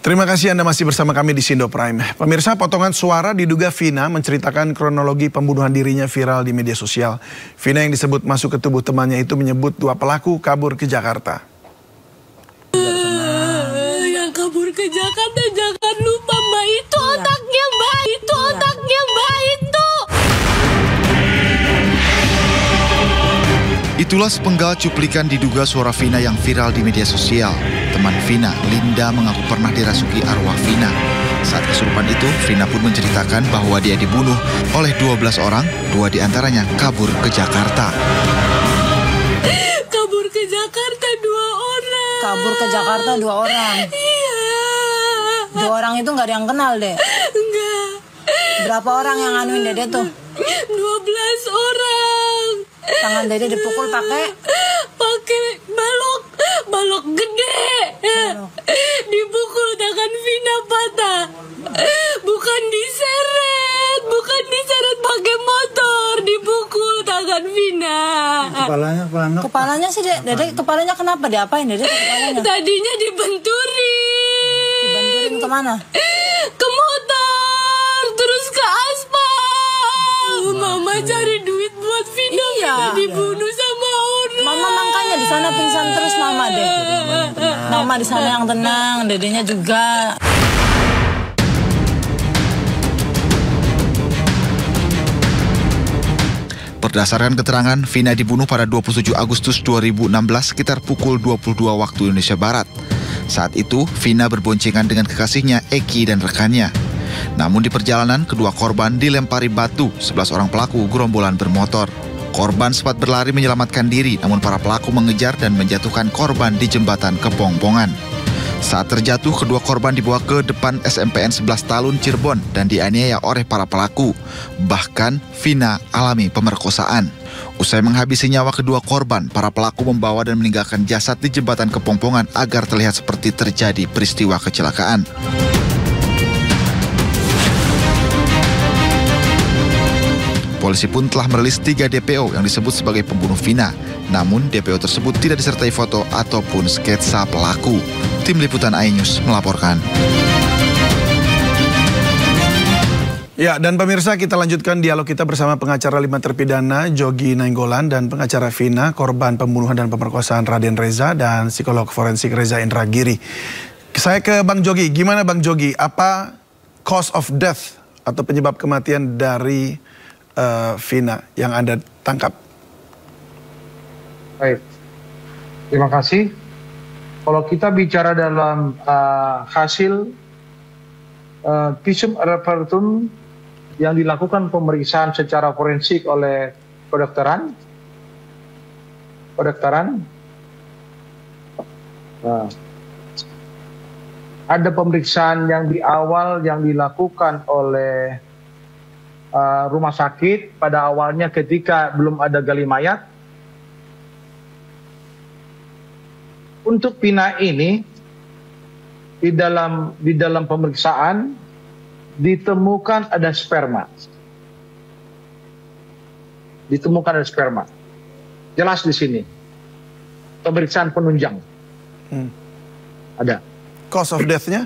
Terima kasih Anda masih bersama kami di Sindo Prime. Pemirsa, potongan suara diduga Vina menceritakan kronologi pembunuhan dirinya viral di media sosial. Vina yang disebut masuk ke tubuh temannya itu menyebut dua pelaku kabur ke Jakarta. Yang kabur ke Jakarta jangan lupa Mbak, itu otaknya Mbak, itu otaknya Mbak itu. Itulah sepenggal cuplikan diduga suara Vina yang viral di media sosial. Teman Vina, Linda, mengaku pernah dirasuki arwah Vina. Saat kesurupan itu, Vina pun menceritakan bahwa dia dibunuh oleh 12 orang, 2 diantaranya kabur ke Jakarta. Kabur ke Jakarta 2 orang. Kabur ke Jakarta 2 orang. Iya. 2 orang itu nggak ada yang kenal deh. Enggak. Berapa orang yang nganuin Dede tuh? 12 orang. Tangan Dede dipukul pakai balok gede. Balok. Dipukul tangan Vina patah. Bukan diseret pakai motor, dipukul tangan Vina. Kepalanya sih Dede, kepalanya kenapa diapain Dede kepalanya? Tadinya dibenturin. Dibenturin kemana? Ke motor, terus ke aspal. Mama cari duit buat Vina, Iya. Vina dibunuh sama orang. Mama makanya di sana pingsan terus Mama deh. Mama di sana yang tenang, Dedenya juga. Berdasarkan keterangan, Vina dibunuh pada 27 Agustus 2016 sekitar pukul 22 waktu Indonesia Barat. Saat itu, Vina berboncengan dengan kekasihnya Eki dan rekannya. Namun di perjalanan, kedua korban dilempari batu 11 orang pelaku gerombolan bermotor. Korban sempat berlari menyelamatkan diri, namun para pelaku mengejar dan menjatuhkan korban di jembatan Kepongpongan. Saat terjatuh, kedua korban dibawa ke depan SMPN 11 Talun Cirebon dan dianiaya oleh para pelaku. Bahkan, Vina alami pemerkosaan. Usai menghabisi nyawa kedua korban, para pelaku membawa dan meninggalkan jasad di jembatan Kepongpongan agar terlihat seperti terjadi peristiwa kecelakaan. Polisi pun telah merilis 3 DPO yang disebut sebagai pembunuh Vina. Namun DPO tersebut tidak disertai foto ataupun sketsa pelaku. Tim Liputan iNews melaporkan. Ya, dan pemirsa, kita lanjutkan dialog kita bersama pengacara 5 terpidana Jogi Nainggolan dan pengacara Vina, korban pembunuhan dan pemerkosaan Raden Reza, dan psikolog forensik Reza Indragiri. Saya ke Bang Jogi. Gimana Bang Jogi? Apa cause of death atau penyebab kematian dari Vina yang Anda tangkap? Baik, terima kasih. Kalau kita bicara dalam hasil visum repertum yang dilakukan pemeriksaan secara forensik oleh kedokteran, ada pemeriksaan yang di awal yang dilakukan oleh rumah sakit pada awalnya ketika belum ada gali mayat. Untuk Vina ini di dalam pemeriksaan ditemukan ada sperma. Jelas di sini. Pemeriksaan penunjang. Ada. Cause of death-nya?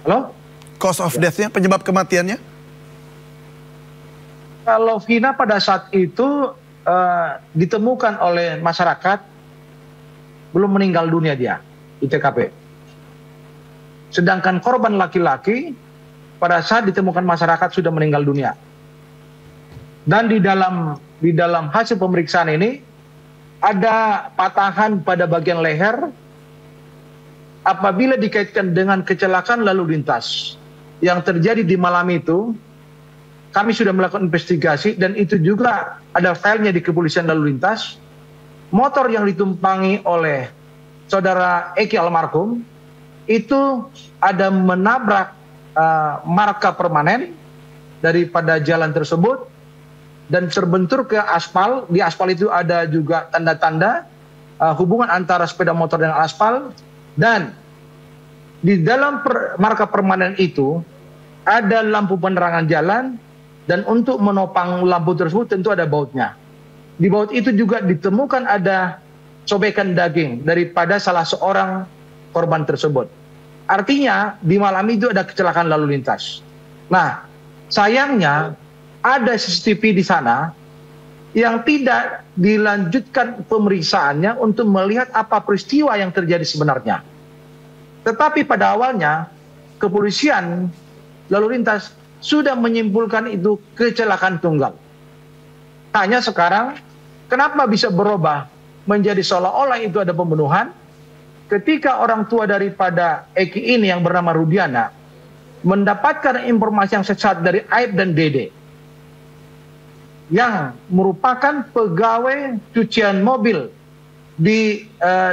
Halo? Cause of death-nya, penyebab kematiannya? Kalau Vina pada saat itu ditemukan oleh masyarakat, belum meninggal dunia dia di TKP. Sedangkan korban laki-laki pada saat ditemukan masyarakat sudah meninggal dunia. Dan di dalam hasil pemeriksaan ini ada patahan pada bagian leher apabila dikaitkan dengan kecelakaan lalu lintas yang terjadi di malam itu. Kami sudah melakukan investigasi dan itu juga ada filenya di kepolisian lalu lintas. Motor yang ditumpangi oleh saudara Eki almarhum itu ada menabrak marka permanen daripada jalan tersebut dan terbentur ke aspal. Di aspal itu ada juga tanda-tanda hubungan antara sepeda motor dengan aspal, dan di dalam marka permanen itu ada lampu penerangan jalan, dan untuk menopang lampu tersebut tentu ada bautnya. Di baut itu juga ditemukan ada sobekan daging daripada salah seorang korban tersebut. Artinya di malam itu ada kecelakaan lalu lintas. Nah, sayangnya ada CCTV di sana yang tidak dilanjutkan pemeriksaannya untuk melihat apa peristiwa yang terjadi sebenarnya. Tetapi pada awalnya kepolisian lalu lintas sudah menyimpulkan itu kecelakaan tunggal. Hanya sekarang kenapa bisa berubah menjadi seolah-olah itu ada pembunuhan ketika orang tua daripada Eki ini yang bernama Rudiana mendapatkan informasi yang sesat dari Aib dan Dede yang merupakan pegawai cucian mobil di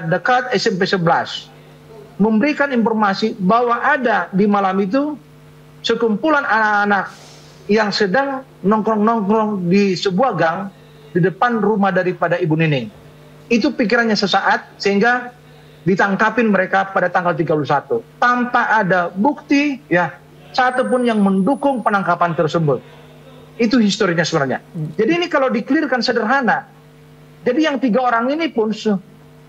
dekat SMP 11 memberikan informasi bahwa ada di malam itu sekumpulan anak-anak yang sedang nongkrong-nongkrong di sebuah gang di depan rumah daripada Ibu Nining. Itu pikirannya sesaat sehingga ditangkapin mereka pada tanggal 31 tanpa ada bukti ya satupun yang mendukung penangkapan tersebut. Itu historinya sebenarnya. Jadi ini kalau dikelirkan sederhana. Jadi yang 3 orang ini pun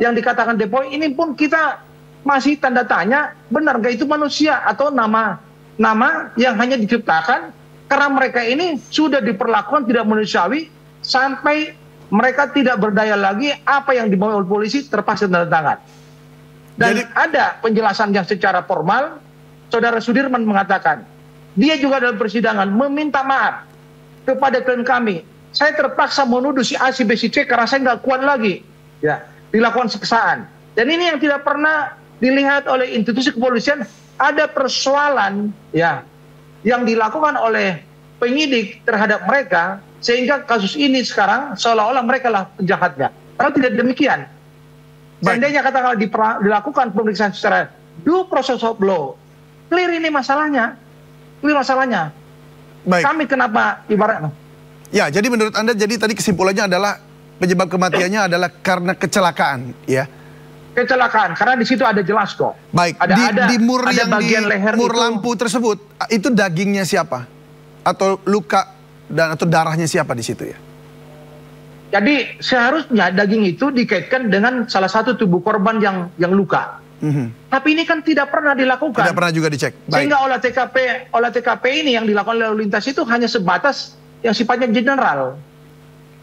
yang dikatakan Depoy ini pun kita masih tanda tanya benar gak itu manusia atau nama yang hanya diciptakan karena mereka ini sudah diperlakukan tidak manusiawi sampai mereka tidak berdaya lagi apa yang dibawa oleh polisi terpaksa tanda tangan. Dan jadi, ada penjelasan yang secara formal Saudara Sudirman mengatakan dia juga dalam persidangan meminta maaf kepada klien kami. Saya terpaksa menuduh si A, si B, si C karena saya nggak kuat lagi ya dilakukan siksaan. Dan ini yang tidak pernah dilihat oleh institusi kepolisian, ada persoalan ya yang dilakukan oleh penyidik terhadap mereka sehingga kasus ini sekarang seolah-olah mereka lah penjahatnya. Padahal tidak demikian. Seandainya katakanlah dilakukan pemeriksaan secara due process of law, clear ini masalahnya, clear masalahnya. Baik. Kami kenapa ibaratnya? Ya, jadi menurut Anda jadi tadi kesimpulannya adalah penyebab kematiannya adalah karena kecelakaan, ya? Kecelakaan, karena di situ ada jelas kok. Baik, di mur yang bagian di leher mur itu, lampu tersebut, itu dagingnya siapa? Atau luka atau darahnya siapa di situ ya? Jadi seharusnya daging itu dikaitkan dengan salah satu tubuh korban yang luka. Tapi ini kan tidak pernah dilakukan. Tidak pernah juga dicek. Baik. Sehingga olah TKP ini yang dilakukan lalu lintas itu hanya sebatas yang sifatnya general.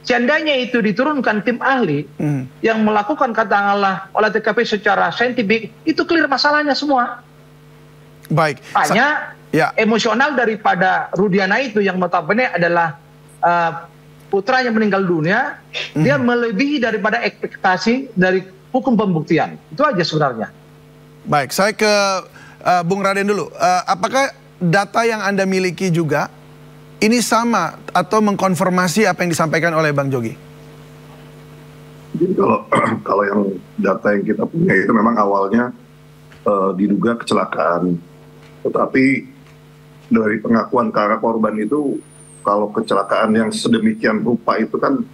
Seandainya itu diturunkan tim ahli yang melakukan katakanlah olah TKP secara saintifik, itu clear masalahnya semua. Baik. Hanya emosional daripada Rudiana itu yang notabene adalah putranya meninggal dunia, dia melebihi daripada ekspektasi dari hukum pembuktian. Itu aja sebenarnya. Baik, saya ke Bung Raden dulu. Apakah data yang Anda miliki juga ini sama atau mengkonfirmasi apa yang disampaikan oleh Bang Jogi? Jadi kalau yang data yang kita punya itu memang awalnya diduga kecelakaan, tetapi dari pengakuan kakak korban itu kalau kecelakaan yang sedemikian rupa itu kan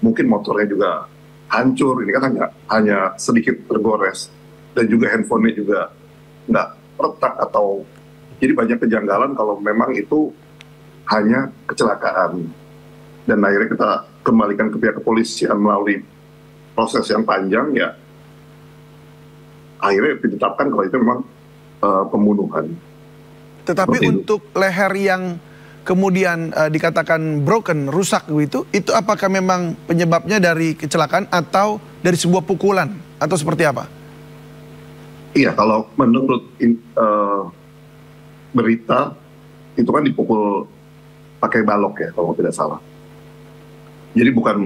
mungkin motornya juga hancur, ini kan hanya sedikit tergores dan juga handphonenya juga nggak retak atau jadi banyak kejanggalan kalau memang itu hanya kecelakaan. Dan akhirnya kita kembalikan ke pihak kepolisian melalui proses yang panjang ya. Akhirnya ditetapkan kalau itu memang pembunuhan. Tetapi untuk leher yang kemudian dikatakan broken, rusak itu apakah memang penyebabnya dari kecelakaan atau dari sebuah pukulan atau seperti apa? Iya, kalau menurut berita itu kan dipukul pakai balok ya kalau tidak salah. Jadi bukan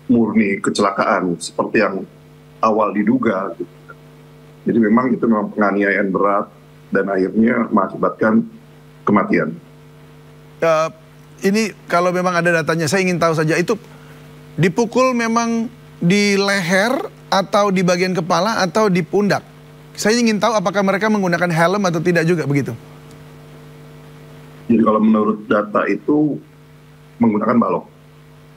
murni kecelakaan seperti yang awal diduga. Gitu. Jadi memang itu memang penganiayaan berat dan akhirnya mengakibatkan kematian. Ini kalau memang ada datanya, saya ingin tahu saja itu dipukul memang di leher atau di bagian kepala atau di pundak. Saya ingin tahu apakah mereka menggunakan helm atau tidak juga begitu. Jadi kalau menurut data itu menggunakan balok.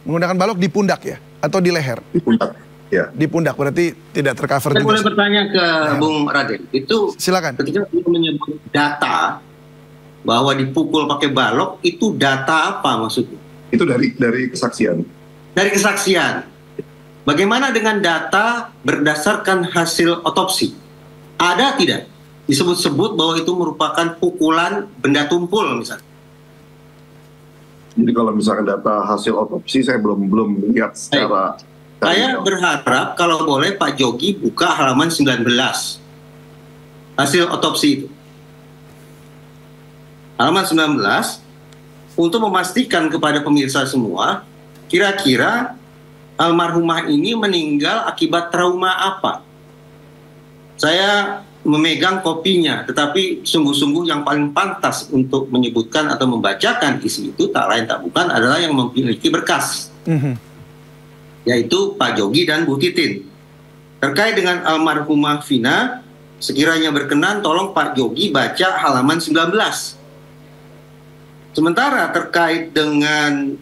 Menggunakan balok di pundak ya? Atau di leher? Di pundak, ya. Di pundak, berarti tidak tercover juga. Saya boleh bertanya ke Bung Raden. Itu silakan. Ketika dia menyebut data bahwa dipukul pakai balok, itu data apa maksudnya? Itu dari kesaksian. Dari kesaksian. Bagaimana dengan data berdasarkan hasil otopsi? ada tidak disebut-sebut bahwa itu merupakan pukulan benda tumpul misalnya? Jadi kalau misalkan data hasil otopsi saya belum lihat secara. Saya berharap kalau boleh Pak Jogi buka halaman 19 hasil otopsi itu. Halaman 19 untuk memastikan kepada pemirsa semua kira-kira almarhumah ini meninggal akibat trauma apa. Saya memegang kopinya, tetapi sungguh-sungguh yang paling pantas untuk menyebutkan atau membacakan isi itu tak lain tak bukan adalah yang memiliki berkas, yaitu Pak Jogi dan Bu Titin. Terkait dengan almarhumah Vina, sekiranya berkenan tolong Pak Jogi baca halaman 19. Sementara terkait dengan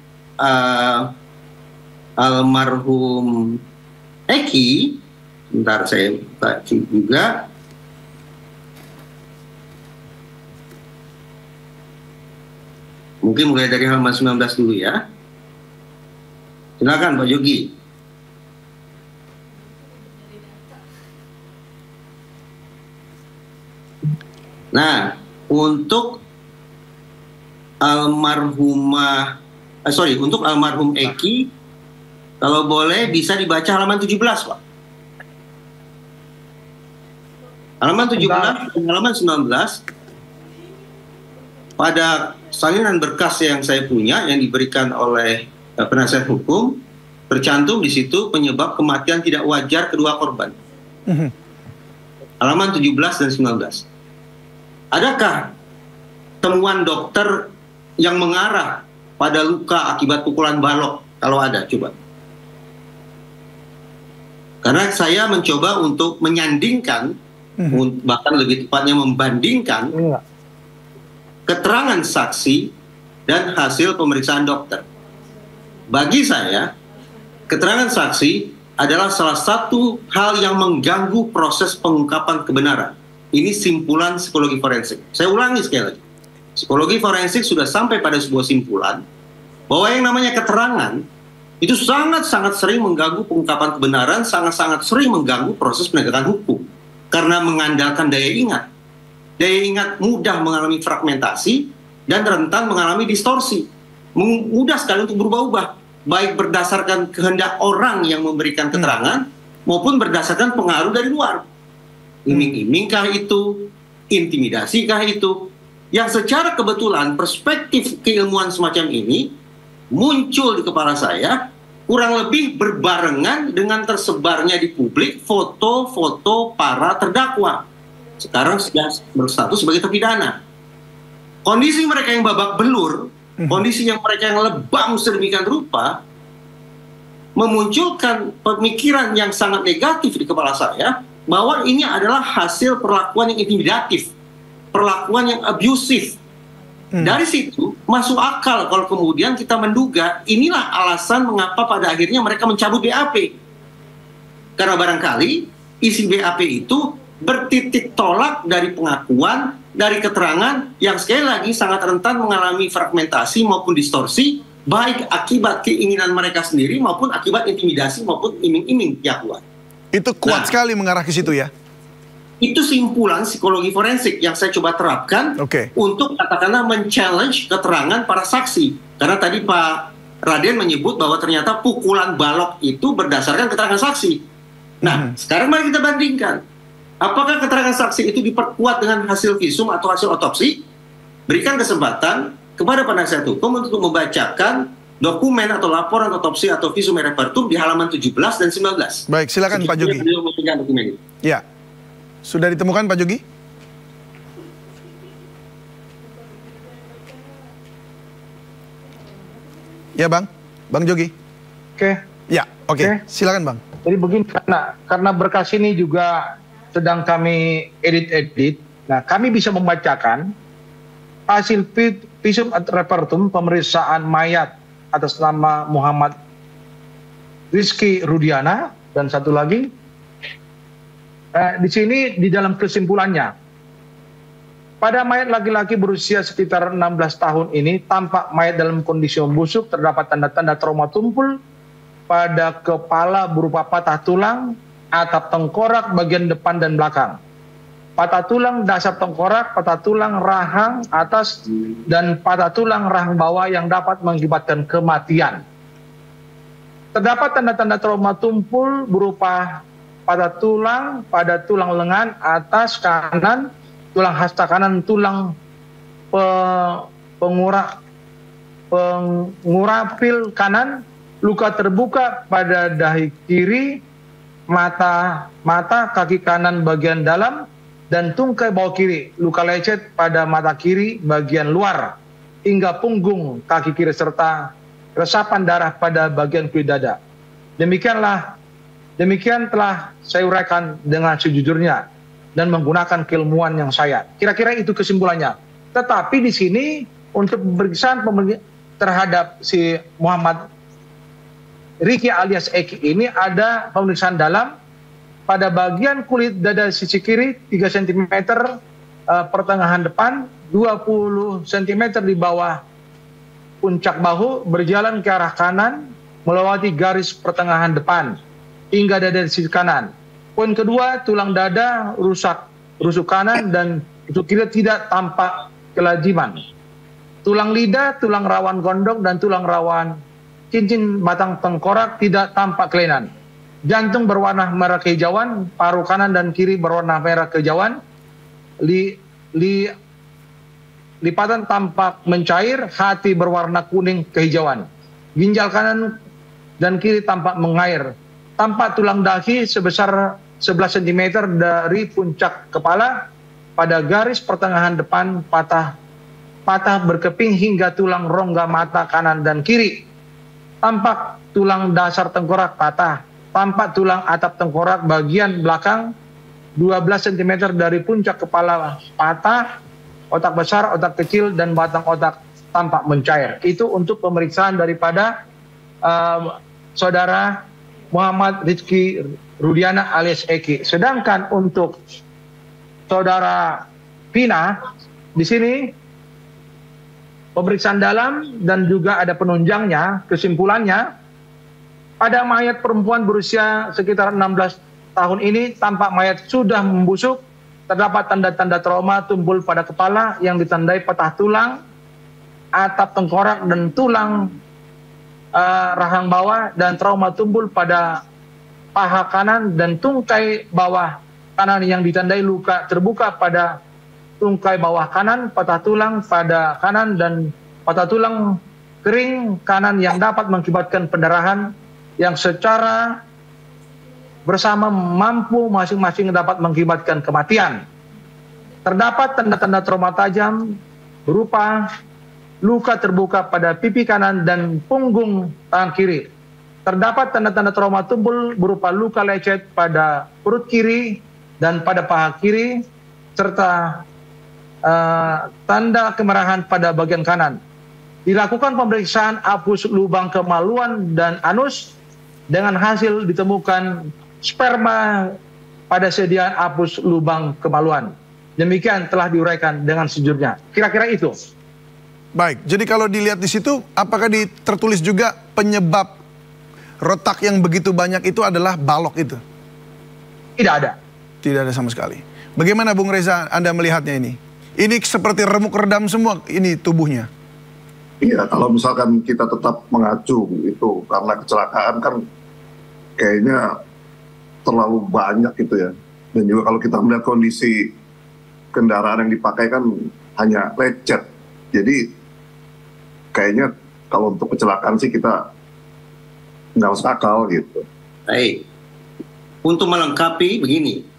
almarhum Eki, sebentar saya baca juga. Mungkin mulai dari halaman 19 dulu ya. Silakan Pak Jogi. Nah, untuk untuk almarhum Eki, kalau boleh bisa dibaca halaman 17, Pak. Halaman 17 dan halaman 19 pada salinan berkas yang saya punya yang diberikan oleh penasihat hukum tercantum di situ penyebab kematian tidak wajar kedua korban. Halaman 17 dan 19. Adakah temuan dokter yang mengarah pada luka akibat pukulan balok? Kalau ada, coba. Karena saya mencoba untuk menyandingkan, bahkan lebih tepatnya membandingkan keterangan saksi dan hasil pemeriksaan dokter. Bagi saya, keterangan saksi adalah salah satu hal yang mengganggu proses pengungkapan kebenaran. Ini simpulan psikologi forensik. Saya ulangi sekali lagi. Psikologi forensik sudah sampai pada sebuah simpulan bahwa yang namanya keterangan itu sangat-sangat sering mengganggu pengungkapan kebenaran, sangat-sangat sering mengganggu proses penegakan hukum. Karena mengandalkan daya ingat. Daya ingat mudah mengalami fragmentasi dan rentan mengalami distorsi. Mudah sekali untuk berubah-ubah, baik berdasarkan kehendak orang yang memberikan keterangan maupun berdasarkan pengaruh dari luar. Iming-imingkah itu, intimidasikah itu, yang secara kebetulan perspektif keilmuan semacam ini muncul di kepala saya kurang lebih berbarengan dengan tersebarnya di publik foto-foto para terdakwa. Sekarang sudah berstatus sebagai terpidana. Kondisi mereka yang babak belur, kondisi yang mereka yang lebam sedemikian rupa, memunculkan pemikiran yang sangat negatif di kepala saya, bahwa ini adalah hasil perlakuan yang intimidatif, perlakuan yang abusif. Dari situ masuk akal kalau kemudian kita menduga inilah alasan mengapa pada akhirnya mereka mencabut BAP. Karena barangkali isi BAP itu bertitik tolak dari pengakuan, dari keterangan yang sekali lagi sangat rentan mengalami fragmentasi maupun distorsi, baik akibat keinginan mereka sendiri maupun akibat intimidasi maupun iming-iming pihak luar. Itu kuat sekali mengarah ke situ ya? Itu simpulan psikologi forensik yang saya coba terapkan untuk katakanlah men-challenge keterangan para saksi. Karena tadi Pak Raden menyebut bahwa ternyata pukulan balok itu berdasarkan keterangan saksi. Nah, sekarang mari kita bandingkan. Apakah keterangan saksi itu diperkuat dengan hasil visum atau hasil otopsi? Berikan kesempatan kepada penasihat hukum untuk membacakan dokumen atau laporan otopsi atau visum et repertum di halaman 17 dan 19. Baik, silakan Pak Jogi. Ya, sudah ditemukan Pak Jogi? Ya Bang, Bang Jogi. Ya, oke. Silakan Bang. Jadi begini, karena berkas ini juga sedang kami edit. Nah, kami bisa membacakan hasil visum et repertum pemeriksaan mayat atas nama Muhammad Rizky Rudiana dan satu lagi di sini di dalam kesimpulannya pada mayat laki-laki berusia sekitar 16 tahun ini tampak mayat dalam kondisi membusuk, terdapat tanda-tanda trauma tumpul pada kepala berupa patah tulang, atap tengkorak bagian depan dan belakang. patah tulang dasar tengkorak, patah tulang rahang atas, dan patah tulang rahang bawah yang dapat mengakibatkan kematian. Terdapat tanda-tanda trauma tumpul berupa pada tulang lengan atas kanan, tulang hasta kanan, tulang pengurapil kanan, luka terbuka pada dahi kiri, mata kaki kanan bagian dalam, dan tungkai bawah kiri, luka lecet pada mata kiri bagian luar, hingga punggung kaki kiri, serta resapan darah pada bagian kulit dada. Demikian telah saya uraikan dengan sejujurnya dan menggunakan keilmuan yang saya. Kira-kira itu kesimpulannya. Tetapi di sini untuk pemeriksaan terhadap si Muhammad Riki alias Eki ini ada pemeriksaan dalam pada bagian kulit dada sisi kiri 3 cm pertengahan depan, 20 cm di bawah puncak bahu, berjalan ke arah kanan melewati garis pertengahan depan hingga dada di sisi kanan. Poin kedua, tulang dada rusuk kanan dan rusuk kiri tidak tampak kelaziman. Tulang lidah, tulang rawan gondok, dan tulang rawan cincin batang tengkorak tidak tampak kelainan. Jantung berwarna merah kehijauan, paru kanan dan kiri berwarna merah kehijauan, lipatan tampak mencair, hati berwarna kuning kehijauan. Ginjal kanan dan kiri tampak mengair. Tampak tulang dahi sebesar 11 cm dari puncak kepala pada garis pertengahan depan patah berkeping hingga tulang rongga mata kanan dan kiri. Tampak tulang dasar tengkorak patah. Tampak tulang atap tengkorak bagian belakang 12 cm dari puncak kepala patah. Otak besar, otak kecil, dan batang otak tampak mencair. Itu untuk pemeriksaan daripada saudara Muhammad Rizky Rudiana alias Eki. Sedangkan untuk saudara Vina di sini pemeriksaan dalam dan juga ada penunjangnya. Kesimpulannya, pada mayat perempuan berusia sekitar 16 tahun ini tampak mayat sudah membusuk. Terdapat tanda-tanda trauma tumpul pada kepala yang ditandai patah tulang, atap tengkorak, dan tulang rahang bawah, dan trauma tumpul pada paha kanan dan tungkai bawah kanan yang ditandai luka terbuka pada tungkai bawah kanan, patah tulang pada kanan, dan patah tulang kering kanan yang dapat mengakibatkan pendarahan yang secara bersama mampu masing-masing dapat mengakibatkan kematian. Terdapat tanda-tanda trauma tajam berupa luka terbuka pada pipi kanan dan punggung tangan kiri. Terdapat tanda-tanda trauma tumpul berupa luka lecet pada perut kiri dan pada paha kiri, serta tanda kemerahan pada bagian kanan. Dilakukan pemeriksaan apus lubang kemaluan dan anus dengan hasil ditemukan sperma pada sediaan apus lubang kemaluan. Demikian telah diuraikan dengan sejujurnya. Kira-kira itu. Baik, jadi kalau dilihat di situ, apakah tertulis juga penyebab retak yang begitu banyak itu adalah balok itu? Tidak ada. Tidak ada sama sekali. Bagaimana Bung Reza Anda melihatnya ini? Ini seperti remuk redam semua ini tubuhnya. Iya, kalau misalkan kita tetap mengacu itu karena kecelakaan kan kayaknya terlalu banyak gitu ya. Dan juga kalau kita melihat kondisi kendaraan yang dipakai kan hanya lecet. Jadi kayaknya kalau untuk kecelakaan sih kita nggak masuk akal gitu. Baik. Untuk melengkapi begini,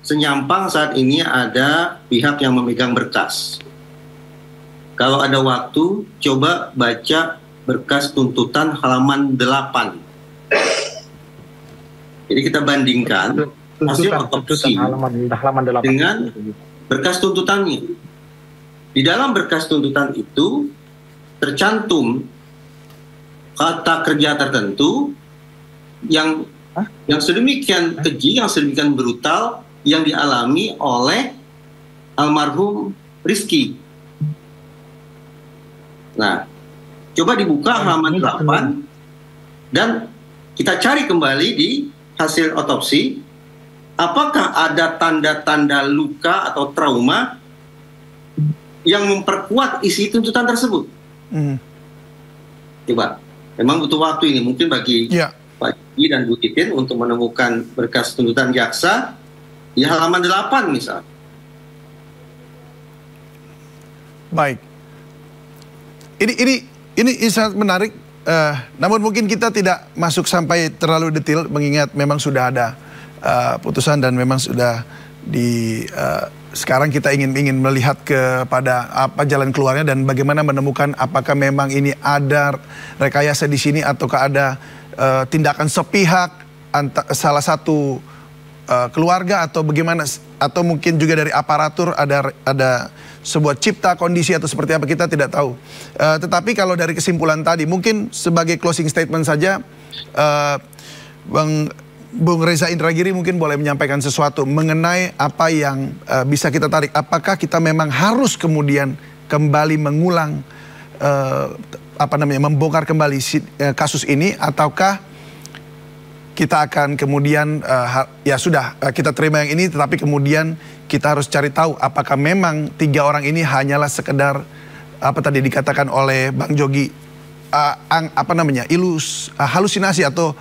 Senyampang saat ini ada pihak yang memegang berkas. Kalau ada waktu, coba baca berkas tuntutan halaman 8. Jadi kita bandingkan hasil otopsi halaman 8 dengan berkas tuntutannya. Di dalam berkas tuntutan itu tercantum kata kerja tertentu yang sedemikian keji, yang sedemikian brutal yang dialami oleh almarhum Rizky. Nah, coba dibuka halaman 8 dan kita cari kembali di hasil otopsi apakah ada tanda-tanda luka atau trauma yang memperkuat isi tuntutan tersebut. Coba, memang butuh waktu ini mungkin bagi Pak Jogi dan Bu Titin untuk menemukan berkas tuntutan jaksa di halaman 8 misalnya. Baik. Ini sangat menarik. Namun mungkin kita tidak masuk sampai terlalu detail mengingat memang sudah ada putusan dan memang sudah sekarang kita ingin melihat kepada apa jalan keluarnya dan bagaimana menemukan apakah memang ini ada rekayasa di sini ataukah ada tindakan sepihak salah satu keluarga atau bagaimana, atau mungkin juga dari aparatur ada sebuah cipta kondisi atau seperti apa, kita tidak tahu. Tetapi kalau dari kesimpulan tadi mungkin sebagai closing statement saja, Bung Reza Indragiri mungkin boleh menyampaikan sesuatu mengenai apa yang bisa kita tarik. Apakah kita memang harus kemudian kembali mengulang membongkar kembali kasus ini, ataukah kita akan kemudian ya sudah kita terima yang ini, tetapi kemudian kita harus cari tahu apakah memang 3 orang ini hanyalah sekedar apa tadi dikatakan oleh Bang Jogi halusinasi atau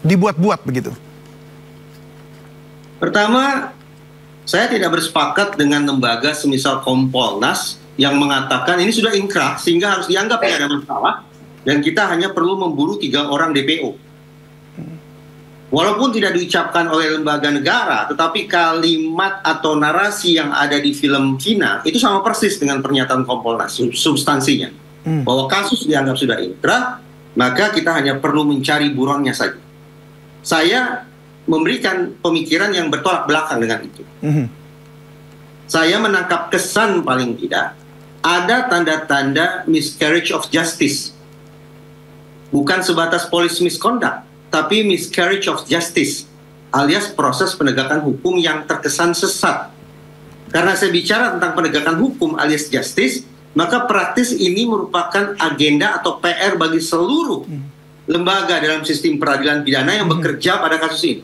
dibuat-buat begitu. Pertama, saya tidak bersepakat dengan lembaga semisal Kompolnas yang mengatakan ini sudah inkrah sehingga harus dianggap tidak ada masalah dan kita hanya perlu memburu 3 orang DPO. Walaupun tidak diucapkan oleh lembaga negara, tetapi kalimat atau narasi yang ada di film Vina itu sama persis dengan pernyataan Kompolnas, substansinya. Bahwa kasus dianggap sudah inkrah, maka kita hanya perlu mencari buronnya saja. Saya memberikan pemikiran yang bertolak belakang dengan itu. Saya menangkap kesan paling tidak ada tanda-tanda miscarriage of justice. Bukan sebatas police misconduct, tapi miscarriage of justice, alias proses penegakan hukum yang terkesan sesat. Karena saya bicara tentang penegakan hukum alias justice, maka praktis ini merupakan agenda atau PR bagi seluruh lembaga dalam sistem peradilan pidana yang bekerja pada kasus ini.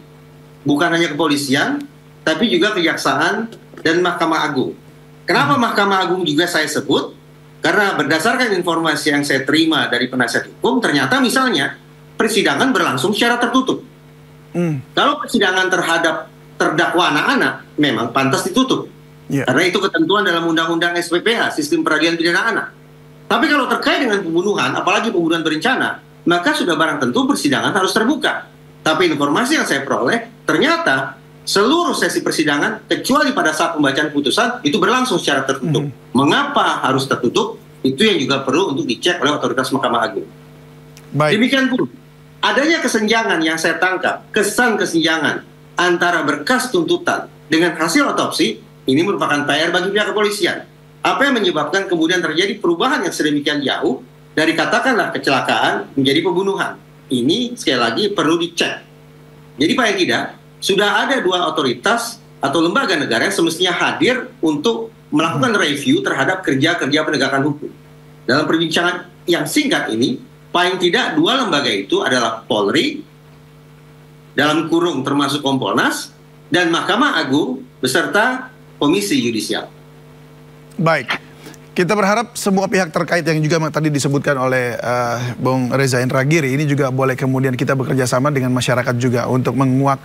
Bukan hanya kepolisian, tapi juga kejaksaan dan Mahkamah Agung. Kenapa Mahkamah Agung juga saya sebut? Karena berdasarkan informasi yang saya terima dari penasihat hukum, ternyata misalnya persidangan berlangsung secara tertutup. Kalau persidangan terhadap terdakwa anak-anak memang pantas ditutup. Karena itu ketentuan dalam Undang-Undang SPPA, Sistem Peradilan Pidana Anak. Tapi kalau terkait dengan pembunuhan, apalagi pembunuhan berencana, maka sudah barang tentu persidangan harus terbuka. Tapi informasi yang saya peroleh, ternyata seluruh sesi persidangan, kecuali pada saat pembacaan putusan, itu berlangsung secara tertutup. Mengapa harus tertutup? Itu yang juga perlu untuk dicek oleh otoritas Mahkamah Agung. Demikian pun, adanya kesenjangan yang saya tangkap, kesan kesenjangan antara berkas tuntutan dengan hasil otopsi, ini merupakan PR bagi pihak kepolisian. Apa yang menyebabkan kemudian terjadi perubahan yang sedemikian jauh, dari katakanlah kecelakaan menjadi pembunuhan. Ini sekali lagi perlu dicek. Jadi paling tidak, sudah ada 2 otoritas atau lembaga negara yang semestinya hadir untuk melakukan review terhadap kerja-kerja penegakan hukum. Dalam perbincangan yang singkat ini, paling tidak 2 lembaga itu adalah Polri, dalam kurung termasuk Kompolnas, dan Mahkamah Agung beserta Komisi Yudisial. Baik. Kita berharap semua pihak terkait yang juga tadi disebutkan oleh Bung Reza Indragiri ini juga boleh kemudian kita bekerja sama dengan masyarakat juga untuk menguak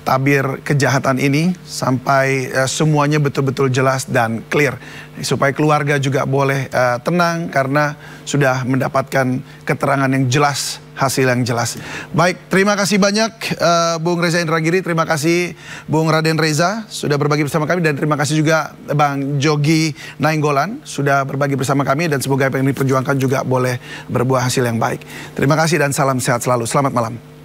tabir kejahatan ini sampai semuanya betul-betul jelas dan clear. Supaya keluarga juga boleh tenang karena sudah mendapatkan keterangan yang jelas, hasil yang jelas. Baik, terima kasih banyak Bung Reza Indragiri, terima kasih Bung Raden Reza sudah berbagi bersama kami, dan terima kasih juga Bang Jogi Nainggolan sudah berbagi bersama kami, dan semoga apa yang diperjuangkan juga boleh berbuah hasil yang baik. Terima kasih dan salam sehat selalu. Selamat malam.